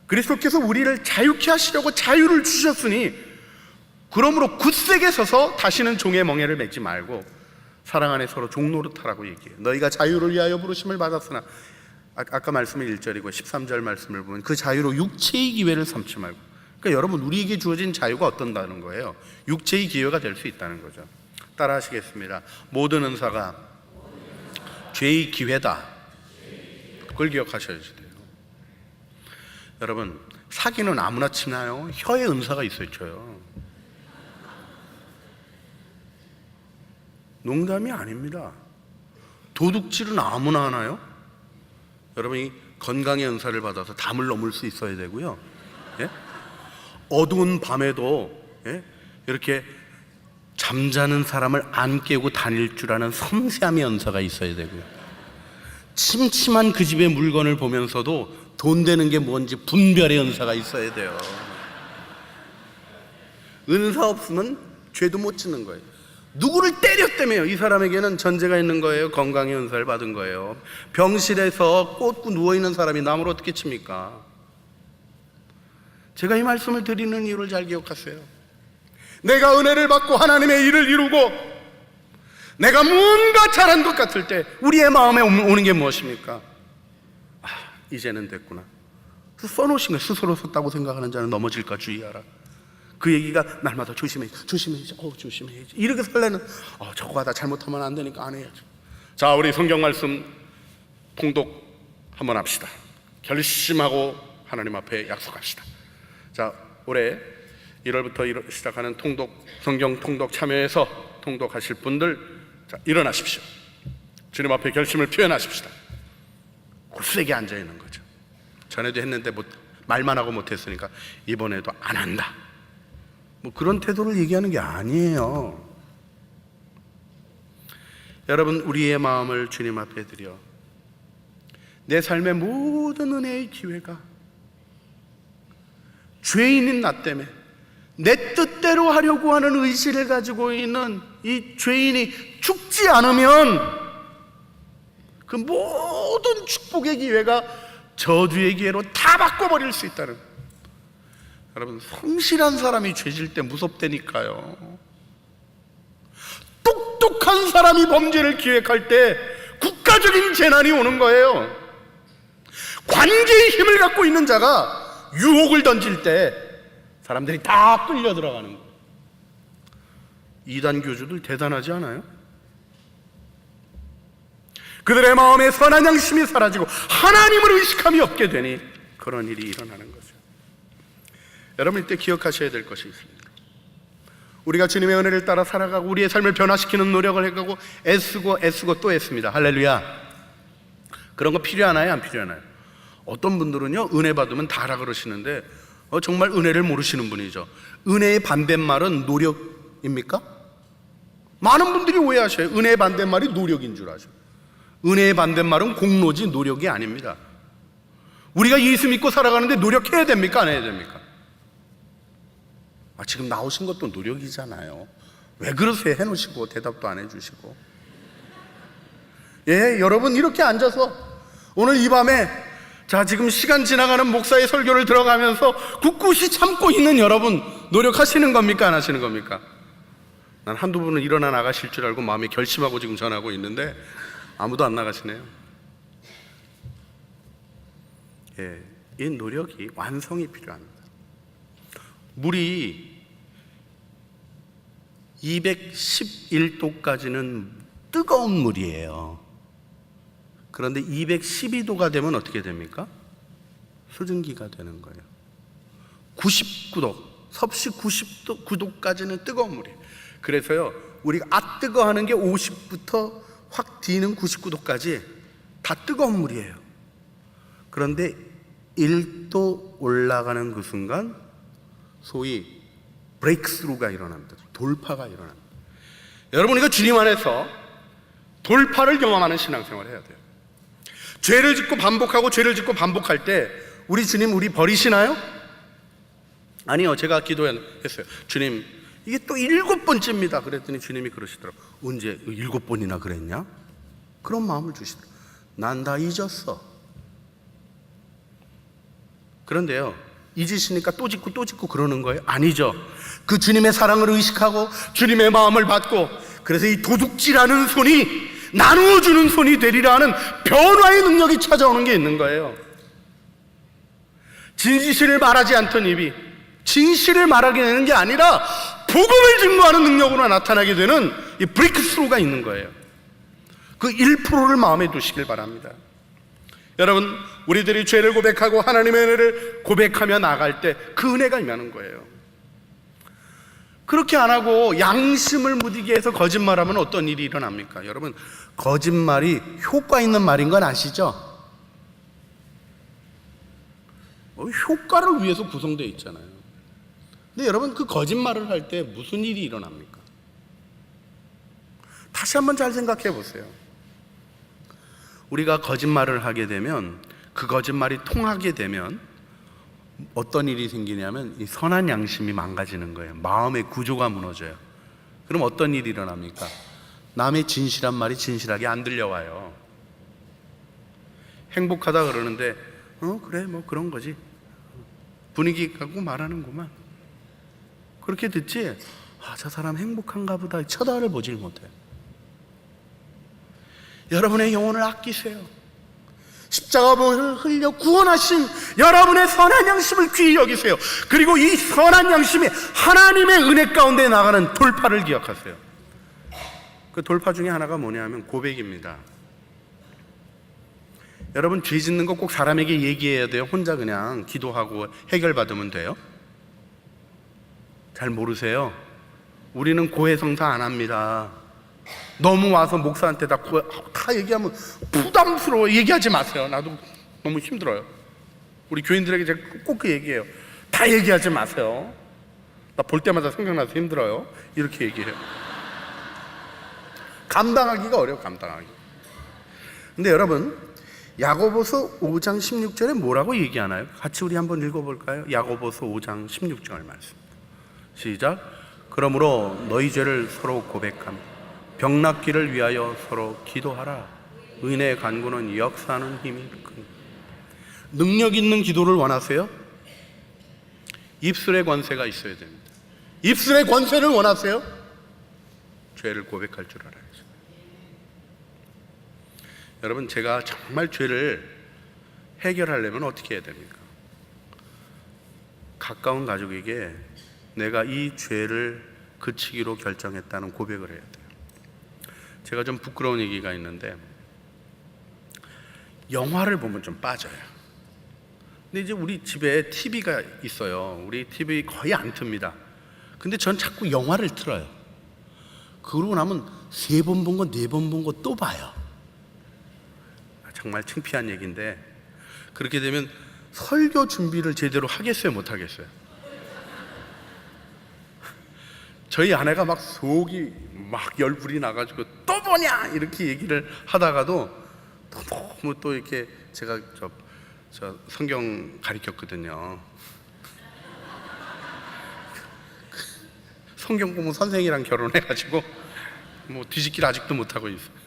그리스도께서 우리를 자유케 하시려고 자유를 주셨으니 그러므로 굳세게 서서 다시는 종의 멍에를 맺지 말고 사랑 안에 서로 종노릇하라고 얘기해요. 너희가 자유를 위하여 부르심을 받았으나, 아까 말씀은 1절이고 13절 말씀을 보면 그 자유로 육체의 기회를 삼지 말고, 그러니까 여러분, 우리에게 주어진 자유가 어떤다는 거예요? 육체의 기회가 될 수 있다는 거죠. 따라 하시겠습니다. 모든 은사가 죄의 기회다. 그걸 기억하셔야지 돼요. 여러분, 사기는 아무나 치나요? 혀에 은사가 있어야 쳐요. 농담이 아닙니다. 도둑질은 아무나 하나요? 여러분이 건강의 은사를 받아서 담을 넘을 수 있어야 되고요. 예? 어두운 밤에도 이렇게 잠자는 사람을 안 깨고 다닐 줄 아는 섬세함의 은사가 있어야 되고요. 침침한 그 집의 물건을 보면서도 돈 되는 게 뭔지 분별의 은사가 있어야 돼요. 은사 없으면 죄도 못 짓는 거예요. 누구를 때렸다며요. 이 사람에게는 전제가 있는 거예요. 건강의 은사를 받은 거예요. 병실에서 꽂고 누워있는 사람이 남을 어떻게 칩니까? 제가 이 말씀을 드리는 이유를 잘 기억하세요. 내가 은혜를 받고 하나님의 일을 이루고 내가 뭔가 잘한 것 같을 때 우리의 마음에 오는 게 무엇입니까? 이제는 됐구나. 써놓으신 거예요. 스스로 썼다고 생각하는 자는 넘어질까 주의하라. 그 얘기가 날마다 조심해야지, 조심해야지. 이렇게 살려는 저거 하다 잘못하면 안 되니까 안 해야지. 자, 우리 성경 말씀 통독 한번 합시다. 결심하고 하나님 앞에 약속합시다. 자, 올해 1월부터 시작하는 성경 통독 참여해서 통독하실 분들, 자, 일어나십시오. 주님 앞에 결심을 표현하십시다. 굳세게 앉아 있는 거죠. 전에도 했는데 말만 하고 못했으니까 이번에도 안 한다. 뭐 그런 태도를 얘기하는 게 아니에요. 여러분, 우리의 마음을 주님 앞에 드려 내 삶의 모든 은혜의 기회가 죄인인 나 때문에 내 뜻대로 하려고 하는 의지를 가지고 있는 이 죄인이 죽지 않으면 그 모든 축복의 기회가 저주의 기회로 다 바꿔버릴 수 있다는. 여러분, 성실한 사람이 죄질 때 무섭다니까요. 똑똑한 사람이 범죄를 기획할 때 국가적인 재난이 오는 거예요. 관계의 힘을 갖고 있는 자가 유혹을 던질 때 사람들이 다 끌려 들어가는 거예요. 이단 교주들 대단하지 않아요? 그들의 마음에 선한 양심이 사라지고 하나님을 의식함이 없게 되니 그런 일이 일어나는 거죠. 여러분, 이때 기억하셔야 될 것이 있습니다. 우리가 주님의 은혜를 따라 살아가고 우리의 삶을 변화시키는 노력을 해가고 애쓰고 또 애씁니다. 할렐루야. 그런 거 필요하나요? 안 필요하나요? 어떤 분들은요, 은혜 받으면 다라 그러시는데 정말 은혜를 모르시는 분이죠. 은혜의 반대말은 노력입니까? 많은 분들이 오해하셔요. 은혜의 반대말이 노력인 줄 아죠. 은혜의 반대말은 공로지 노력이 아닙니다. 우리가 예수 믿고 살아가는데 노력해야 됩니까? 안 해야 됩니까? 지금 나오신 것도 노력이잖아요. 왜 그러세요? 해놓으시고 대답도 안 해주시고. 여러분, 이렇게 앉아서 오늘 이 밤에 지금 시간 지나가는 목사의 설교를 들어가면서 굳굳이 참고 있는 여러분, 노력하시는 겁니까? 안 하시는 겁니까? 난 한두 분은 일어나 나가실 줄 알고 마음에 결심하고 지금 전하고 있는데 아무도 안 나가시네요. 이 노력이 완성이 필요합니다. 물이 211도까지는 뜨거운 물이에요. 그런데 212도가 되면 어떻게 됩니까? 수증기가 되는 거예요. 99도, 섭씨 99도까지는 뜨거운 물이에요. 그래서요, 우리가 뜨거 하는 게 50부터 확 뒤는 99도까지 다 뜨거운 물이에요. 그런데 1도 올라가는 그 순간 소위 브레이크스루가 일어납니다. 돌파가 일어납니다. 여러분, 이거 주님 안에서 돌파를 경험하는 신앙생활을 해야 돼요. 죄를 짓고 반복할 때 우리 주님 우리 버리시나요? 아니요. 제가 기도했어요. 주님, 이게 또 7번째입니다. 그랬더니 주님이 그러시더라고요. 언제 7번이나 그랬냐? 그런 마음을 주시더라고요. 난 다 잊었어. 그런데요, 잊으시니까 또 짓고 그러는 거예요? 아니죠. 그 주님의 사랑을 의식하고 주님의 마음을 받고, 그래서 이 도둑질하는 손이 나누어주는 손이 되리라 하는 변화의 능력이 찾아오는 게 있는 거예요. 진실을 말하지 않던 입이 진실을 말하게 되는 게 아니라 복음을 증거하는 능력으로 나타나게 되는 이 브레이크스루가 있는 거예요. 그 1%를 마음에 두시길 바랍니다. 여러분, 우리들이 죄를 고백하고 하나님의 은혜를 고백하며 나갈 때 그 은혜가 임하는 거예요. 그렇게 안 하고 양심을 무디게 해서 거짓말하면 어떤 일이 일어납니까? 여러분, 거짓말이 효과 있는 말인 건 아시죠? 효과를 위해서 구성되어 있잖아요. 근데 여러분, 그 거짓말을 할 때 무슨 일이 일어납니까? 다시 한번 잘 생각해 보세요. 우리가 거짓말을 하게 되면, 그 거짓말이 통하게 되면 어떤 일이 생기냐면 이 선한 양심이 망가지는 거예요. 마음의 구조가 무너져요. 그럼 어떤 일이 일어납니까? 남의 진실한 말이 진실하게 안 들려와요. 행복하다 그러는데 그래 뭐 그런 거지, 분위기 갖고 말하는구만, 그렇게 듣지. 저 사람 행복한가 보다 쳐다를 보질 못해요. 여러분의 영혼을 아끼세요. 십자가보혈을 흘려 구원하신 여러분의 선한 양심을 귀히 여기세요. 그리고 이 선한 양심이 하나님의 은혜 가운데 나가는 돌파를 기억하세요. 그 돌파 중에 하나가 뭐냐면 고백입니다. 여러분, 죄 짓는 거 꼭 사람에게 얘기해야 돼요? 혼자 그냥 기도하고 해결받으면 돼요? 잘 모르세요? 우리는 고해성사 안 합니다. 너무 와서 목사한테 다 얘기하면 부담스러워. 얘기하지 마세요. 나도 너무 힘들어요. 우리 교인들에게 제가 꼭 그 얘기해요. 다 얘기하지 마세요. 나 볼 때마다 생각나서 힘들어요. 이렇게 얘기해요. 감당하기가 어려워, 감당하기. 근데 여러분, 야고보서 5장 16절에 뭐라고 얘기하나요? 같이 우리 한번 읽어볼까요? 야고보서 5장 16절 말씀. 시작. 그러므로 너희 죄를 서로 고백하며 병낫기를 위하여 서로 기도하라. 은혜의 간구는 역사하는 힘이 큰. 능력 있는 기도를 원하세요? 입술의 권세가 있어야 됩니다. 입술의 권세를 원하세요? 죄를 고백할 줄 알아야죠. 여러분, 제가 정말 죄를 해결하려면 어떻게 해야 됩니까? 가까운 가족에게 내가 이 죄를 그치기로 결정했다는 고백을 해야 돼요. 제가 좀 부끄러운 얘기가 있는데, 영화를 보면 좀 빠져요. 근데 이제 우리 집에 TV가 있어요. 우리 TV 거의 안 틉니다. 근데 전 자꾸 영화를 틀어요. 그러고 나면 3번 본 거, 4번 본 거 또 봐요. 정말 창피한 얘기인데, 그렇게 되면 설교 준비를 제대로 하겠어요, 못 하겠어요? 저희 아내가 막 속이 막 열불이 나가지고 또 보냐 이렇게 얘기를 하다가도 너무 또 이렇게 제가 저 성경 가르쳤거든요. 성경 공부 선생이랑 결혼해가지고 뭐 뒤집기를 아직도 못하고 있어요.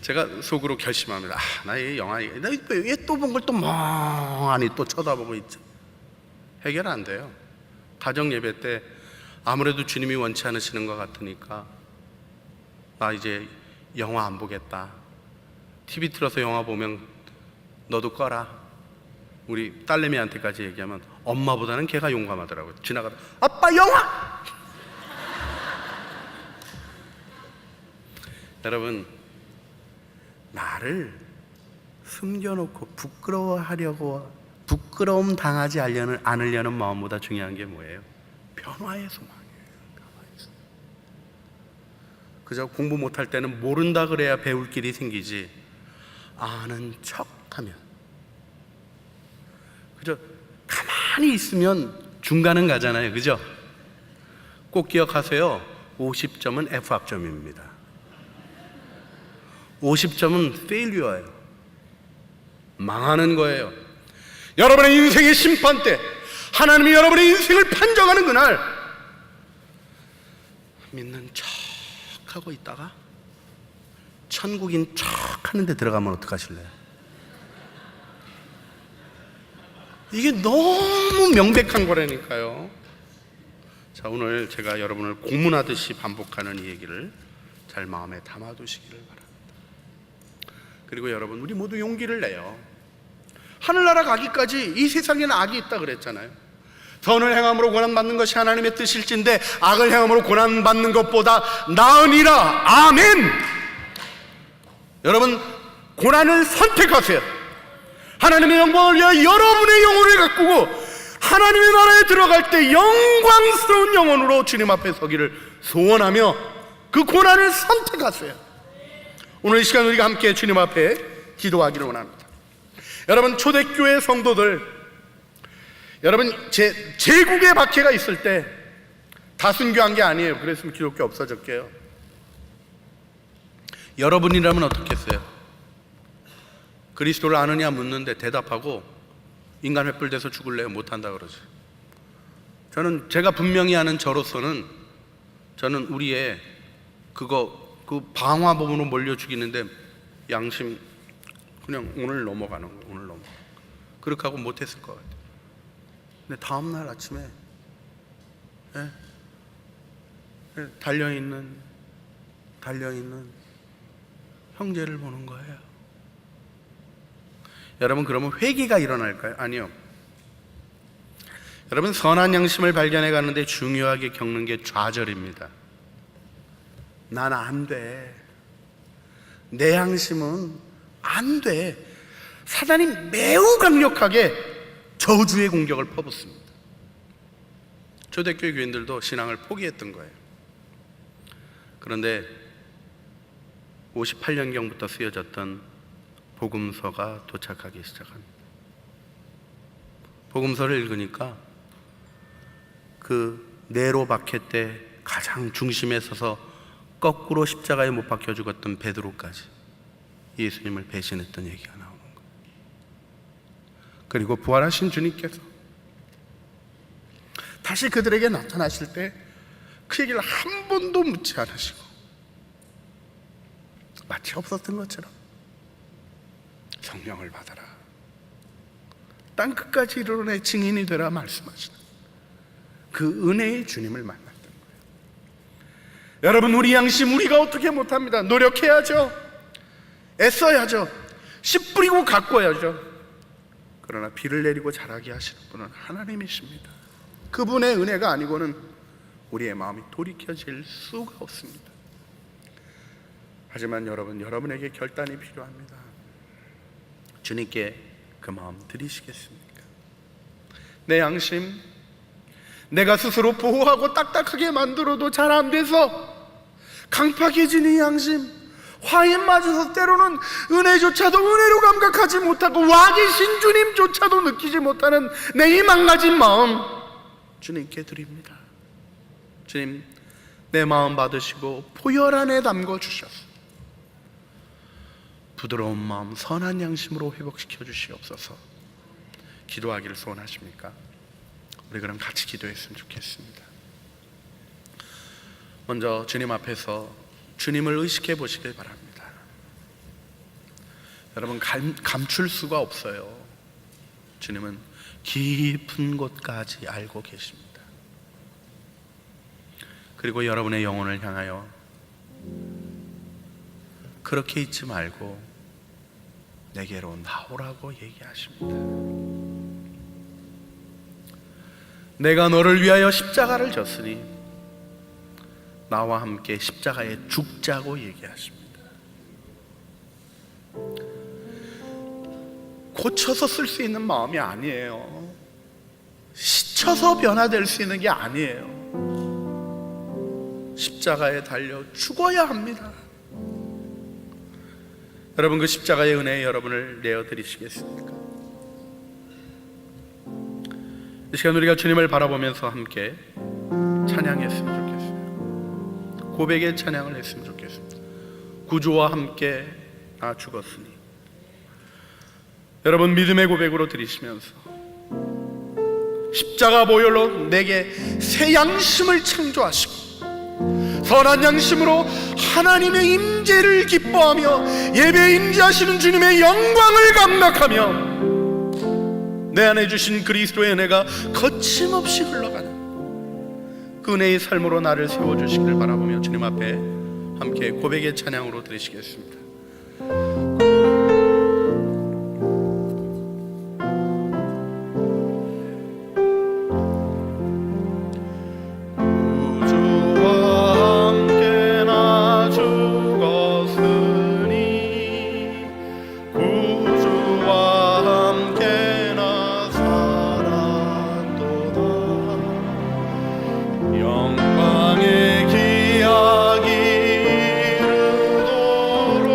제가 속으로 결심합니다. 나 이 영화, 나 왜 또 본 걸 또 멍하니 또 쳐다보고 있지? 해결 안 돼요. 가정 예배 때 아무래도 주님이 원치 않으시는 것 같으니까 나 이제 영화 안 보겠다. TV 틀어서 영화 보면 너도 꺼라. 우리 딸내미한테까지 얘기하면 엄마보다는 걔가 용감하더라고요. 지나가다 아빠 영화! 여러분, 나를 숨겨놓고 부끄러움 당하지 않으려는 마음보다 중요한 게 뭐예요? 변화의 소망이에요. 그저 공부 못할 때는 모른다 그래야 배울 길이 생기지, 아는 척하면, 그저 가만히 있으면 중간은 가잖아요. 그죠? 꼭 기억하세요. 50점은 F합점입니다. 50점은 failure예요. 망하는 거예요. 여러분의 인생의 심판 때 하나님이 여러분의 인생을 판정하는 그날, 믿는 척하고 있다가 천국인 척하는 데 들어가면 어떡하실래요? 이게 너무 명백한 거라니까요. 자, 오늘 제가 여러분을 고문하듯이 반복하는 이 얘기를 잘 마음에 담아두시기를 바랍니다. 그리고 여러분, 우리 모두 용기를 내요. 하늘나라 가기까지 이 세상에는 악이 있다 그랬잖아요. 선을 행함으로 고난받는 것이 하나님의 뜻일진데 악을 행함으로 고난받는 것보다 나으니라. 아멘. 여러분, 고난을 선택하세요. 하나님의 영광을 위하여 여러분의 영혼을 가꾸고 하나님의 나라에 들어갈 때 영광스러운 영혼으로 주님 앞에 서기를 소원하며 그 고난을 선택하세요. 오늘 이 시간 우리가 함께 주님 앞에 기도하기를 원합니다. 여러분, 초대교회 성도들, 여러분, 제국의 박해가 있을 때 다 순교한 게 아니에요. 그랬으면 기독교 없어졌게요. 여러분이라면 어떻겠어요? 그리스도를 아느냐 묻는데 대답하고 인간 횃불 돼서 죽을래요? 못한다 그러죠. 저는 제가 분명히 아는 저로서는 저는 우리의 그 방화범으로 몰려 죽이는데 양심 그냥 오늘 넘어가는 거예요. 오늘 넘어. 그렇게 하고 못했을 것 같아요. 근데 다음날 아침에 달려있는 형제를 보는 거예요. 여러분, 그러면 회개가 일어날까요? 아니요. 여러분, 선한 양심을 발견해 가는데 중요하게 겪는 게 좌절입니다. 난 안 돼. 내 양심은 안 돼. 사단이 매우 강력하게 저주의 공격을 퍼붓습니다. 초대교회 교인들도 신앙을 포기했던 거예요. 그런데 58년경부터 쓰여졌던 복음서가 도착하기 시작합니다. 복음서를 읽으니까 그 네로 박해 때 가장 중심에 서서 거꾸로 십자가에 못 박혀 죽었던 베드로까지 예수님을 배신했던 얘기가 나오는 거예요. 그리고 부활하신 주님께서 다시 그들에게 나타나실 때 그 얘기를 한 번도 묻지 않으시고 마치 없었던 것처럼 성령을 받아라, 땅 끝까지 이르러 증인이 되라 말씀하시는 그 은혜의 주님을 만났던 거예요. 여러분, 우리 양심 우리가 어떻게 못합니다. 노력해야죠. 애써야죠. 씨 뿌리고 가꿔야죠. 그러나 비를 내리고 자라게 하시는 분은 하나님이십니다. 그분의 은혜가 아니고는 우리의 마음이 돌이켜질 수가 없습니다. 하지만 여러분, 여러분에게 결단이 필요합니다. 주님께 그 마음 드리시겠습니까? 내 양심, 내가 스스로 보호하고 딱딱하게 만들어도 잘 안 돼서 강팍해진 이 양심, 화에 맞아서 때로는 은혜조차도 은혜로 감각하지 못하고 와 계신 주님조차도 느끼지 못하는 내 이 망가진 마음 주님께 드립니다. 주님, 내 마음 받으시고 포열 안에 담궈 주셔서 부드러운 마음, 선한 양심으로 회복시켜 주시옵소서. 기도하기를 소원하십니까? 우리 그럼 같이 기도했으면 좋겠습니다. 먼저 주님 앞에서 주님을 의식해 보시길 바랍니다. 여러분, 감출 수가 없어요. 주님은 깊은 곳까지 알고 계십니다. 그리고 여러분의 영혼을 향하여 그렇게 있지 말고 내게로 나오라고 얘기하십니다. 내가 너를 위하여 십자가를 졌으니 나와 함께 십자가에 죽자고 얘기하십니다. 고쳐서 쓸 수 있는 마음이 아니에요. 시쳐서 변화될 수 있는 게 아니에요. 십자가에 달려 죽어야 합니다. 여러분, 그 십자가의 은혜에 여러분을 내어드리시겠습니까? 이 시간 우리가 주님을 바라보면서 함께 찬양했으면 좋겠습니다. 고백의 찬양을 했으면 좋겠습니다. 구주와 함께 나 죽었으니. 여러분, 믿음의 고백으로 드리시면서 십자가 보혈로 내게 새 양심을 창조하시고 선한 양심으로 하나님의 임재를 기뻐하며 예배에 임재하시는 주님의 영광을 감각하며 내 안에 주신 그리스도의 은혜가 거침없이 흘러가는 그 은혜의 삶으로 나를 세워주시기를 바라보며 주님 앞에 함께 고백의 찬양으로 드리시겠습니다. 영광의 기약이 이르도록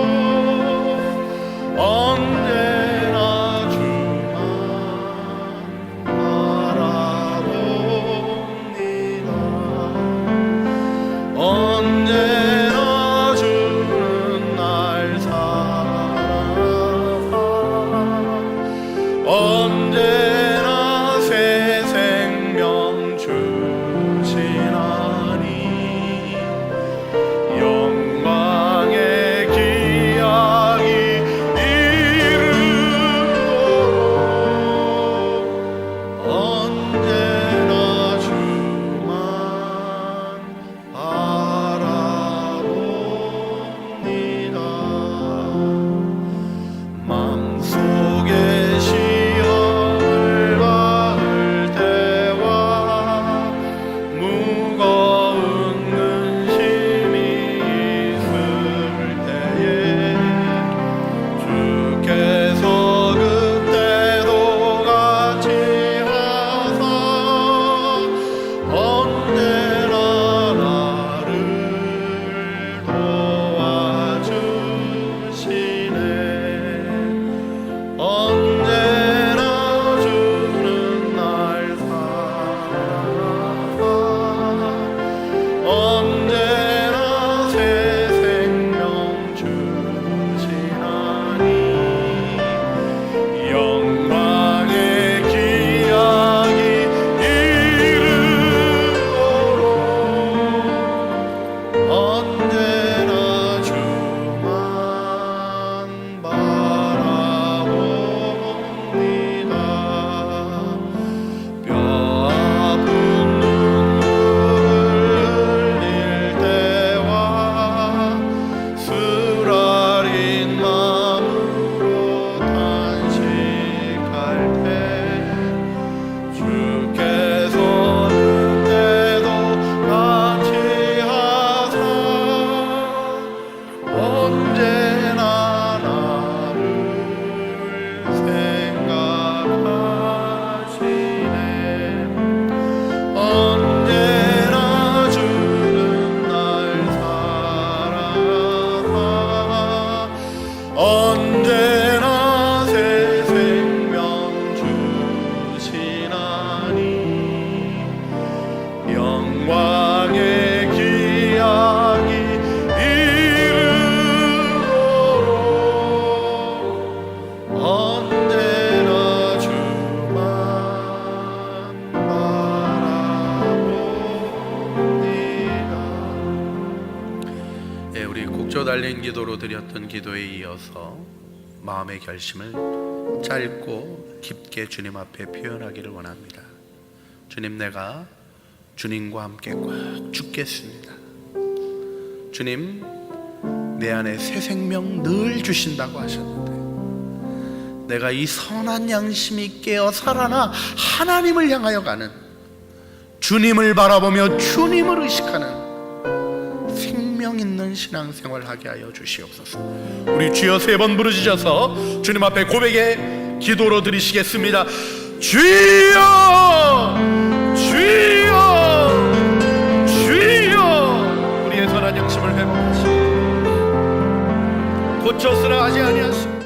언제나 나를 생각하시네. 언제나 주는 날 사랑하사 언제나 새 생명 주시나니 영광의 기약이 이르도록 언제나 주만 바라봅니다. 예, 우리 곡조 달린 기도로 드렸던 기도에 이어서 마음의 결심을 짧고 깊게 주님 앞에 표현하기를 원합니다. 주님, 내가 주님과 함께 꼭 죽겠습니다. 주님, 내 안에 새 생명 늘 주신다고 하셨는데 내가 이 선한 양심이 깨어 살아나 하나님을 향하여 가는, 주님을 바라보며 주님을 의식하는 생명 있는 신앙생활 하게 하여 주시옵소서. 우리 주여 3번 부르짖어서 주님 앞에 고백의 기도로 드리시겠습니다. 주여 주여 주여. 우리의 선한 양심을 회복하시고 고쳐서라 하지 아니하시고